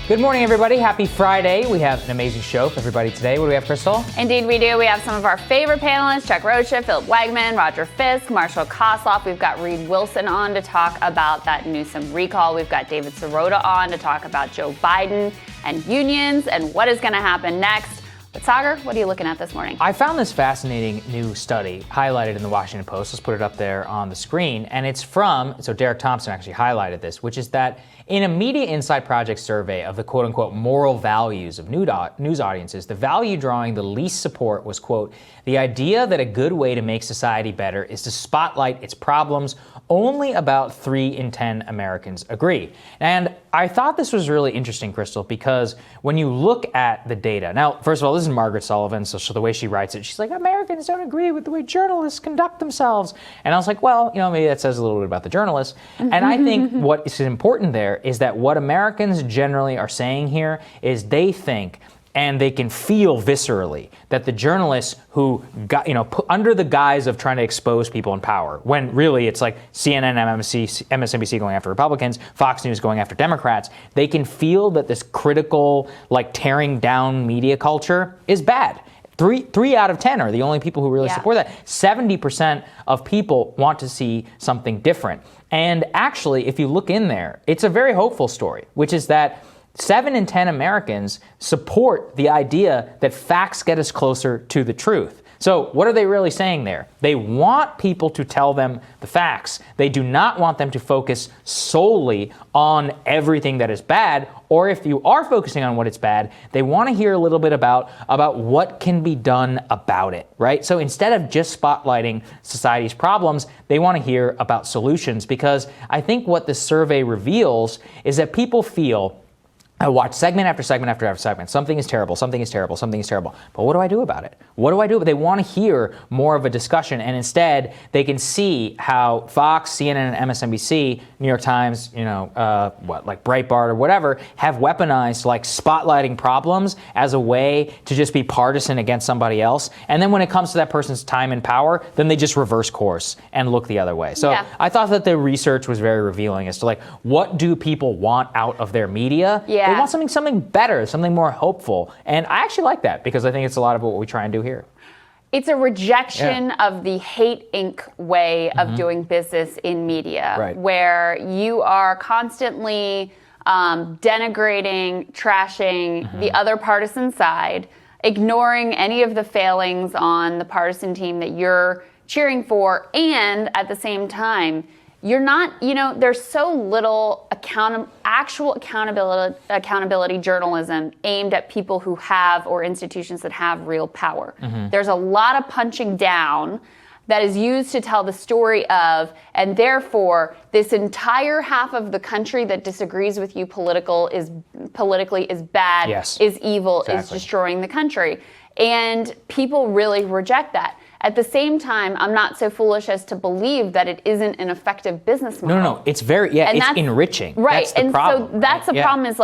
Good morning, everybody. Happy Friday. We have an amazing show for everybody today. What do we have, Crystal? Indeed, we do. We have some of our favorite panelists, Chuck Rocha, Philip Wegman, Roger Fisk, Marshall Kosloff. We've got Reed Wilson on to talk about that Newsom recall. We've got David Sirota on to talk about Joe Biden and unions and what is going to happen next. But Saagar, what are you looking at this morning? I found this fascinating new study highlighted in the Washington Post. Let's put it up there on the screen. And it's from, so Derek Thompson actually highlighted this, which is that in a Media Insight Project survey of the quote-unquote moral values of news audiences, the value drawing the least support was, quote, the idea that a good way to make society better is to spotlight its problems. Only about 3 in 10 Americans agree. And I thought this was really interesting, Crystal, because when you look at the data, now, first of all, this is Margaret Sullivan, so the way she writes it, she's like, Americans don't agree with the way journalists conduct themselves. And I was like, well, maybe that says a little bit about the journalists. And I think what is important there is that what Americans generally are saying here is they think and they can feel viscerally that the journalists who got, put under the guise of trying to expose people in power, when really it's like CNN, MSNBC going after Republicans, Fox News going after Democrats, they can feel that this critical, tearing down media culture is bad. Three out of 10 are the only people who really support that. 70% of people want to see something different. And actually, if you look in there, it's a very hopeful story, which is that 7 in 10 Americans support the idea that facts get us closer to the truth. So what are they really saying there? They want people to tell them the facts. They do not want them to focus solely on everything that is bad, or if you are focusing on what is bad, they want to hear a little bit about what can be done about it, right? So instead of just spotlighting society's problems, they want to hear about solutions, because I think what this survey reveals is that people feel, I watch segment after segment after segment. Something is terrible, something is terrible, something is terrible. But what do I do about it? What do I do? They want to hear more of a discussion, and instead they can see how Fox, CNN, and MSNBC, New York Times, like Breitbart or whatever, have weaponized spotlighting problems as a way to just be partisan against somebody else. And then when it comes to that person's time and power, then they just reverse course and look the other way. So I thought that the research was very revealing as to what do people want out of their media? Yeah. They want something better, something more hopeful. And I actually like that, because I think it's a lot of what we try and do here. It's a rejection of the hate Inc. way of doing business in media, where you are constantly denigrating, trashing the other partisan side, ignoring any of the failings on the partisan team that you're cheering for, and at the same time, you're not, there's so little actual accountability journalism aimed at people who have, or institutions that have, real power. There's a lot of punching down that is used to tell the story of, and therefore this entire half of the country that disagrees with you politically is bad, is evil, is destroying the country. And people really reject that. At the same time, I'm not so foolish as to believe that it isn't an effective business model. No, it's very, it's enriching. Right, that's the problem, so that's the problem is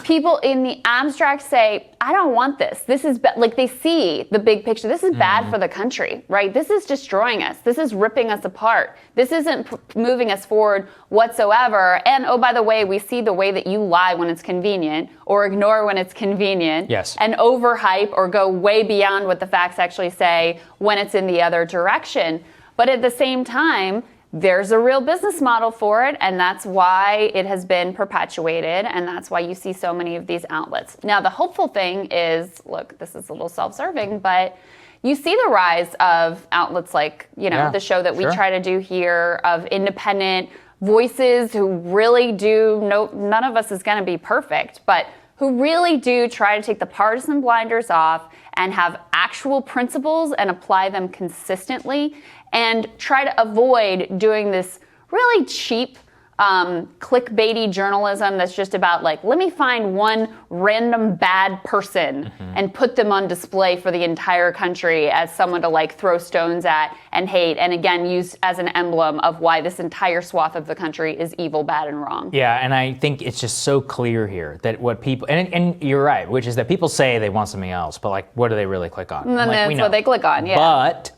people in the abstract say, I don't want this. This is, they see the big picture. This is bad for the country, right? This is destroying us. This is ripping us apart. This isn't moving us forward whatsoever. And oh, by the way, we see the way that you lie when it's convenient, or ignore when it's convenient, and overhype or go way beyond what the facts actually say when it's in the other direction. But at the same time, there's a real business model for it, and that's why it has been perpetuated, and that's why you see so many of these outlets. Now, the hopeful thing is, look, this is a little self-serving, but you see the rise of outlets like, the show that we try to do here, of independent voices who really do, none of us is going to be perfect, but who really do try to take the partisan blinders off and have actual principles and apply them consistently, and try to avoid doing this really cheap clickbaity journalism that's just about let me find one random bad person and put them on display for the entire country as someone to throw stones at and hate, and again use as an emblem of why this entire swath of the country is evil, bad, and wrong. Yeah, and I think it's just so clear here that what people, and you're right, which is that people say they want something else, but what do they really click on? And that's what they click on,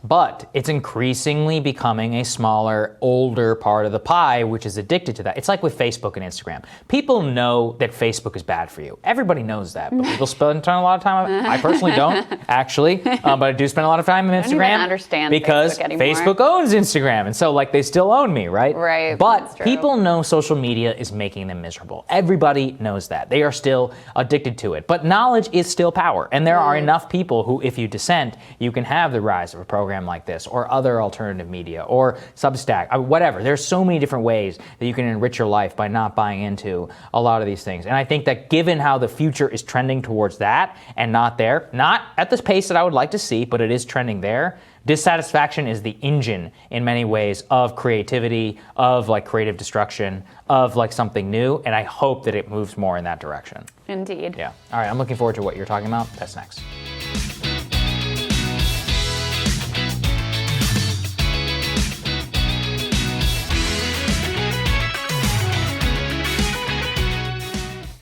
But it's increasingly becoming a smaller, older part of the pie, which is addictive addicted to that. It's like with Facebook and Instagram. People know that Facebook is bad for you. Everybody knows that, but people spend a lot of time on it. I personally don't, actually, but I do spend a lot of time on Instagram. I don't even understand because Facebook owns Instagram, and so like they still own me, right? Right. But people know social media is making them miserable. Everybody knows that. They are still addicted to it. But knowledge is still power, and there are enough people who, if you dissent, you can have the rise of a program like this, or other alternative media, or Substack, whatever. There's so many different ways that you can enrich your life by not buying into a lot of these things. And I think that given how the future is trending towards that and not there, not at the pace that I would like to see, but it is trending there, dissatisfaction is the engine in many ways of creativity, of like creative destruction, of like something new. And I hope that it moves more in that direction. Indeed. Yeah. All right. I'm looking forward to what you're talking about. That's next.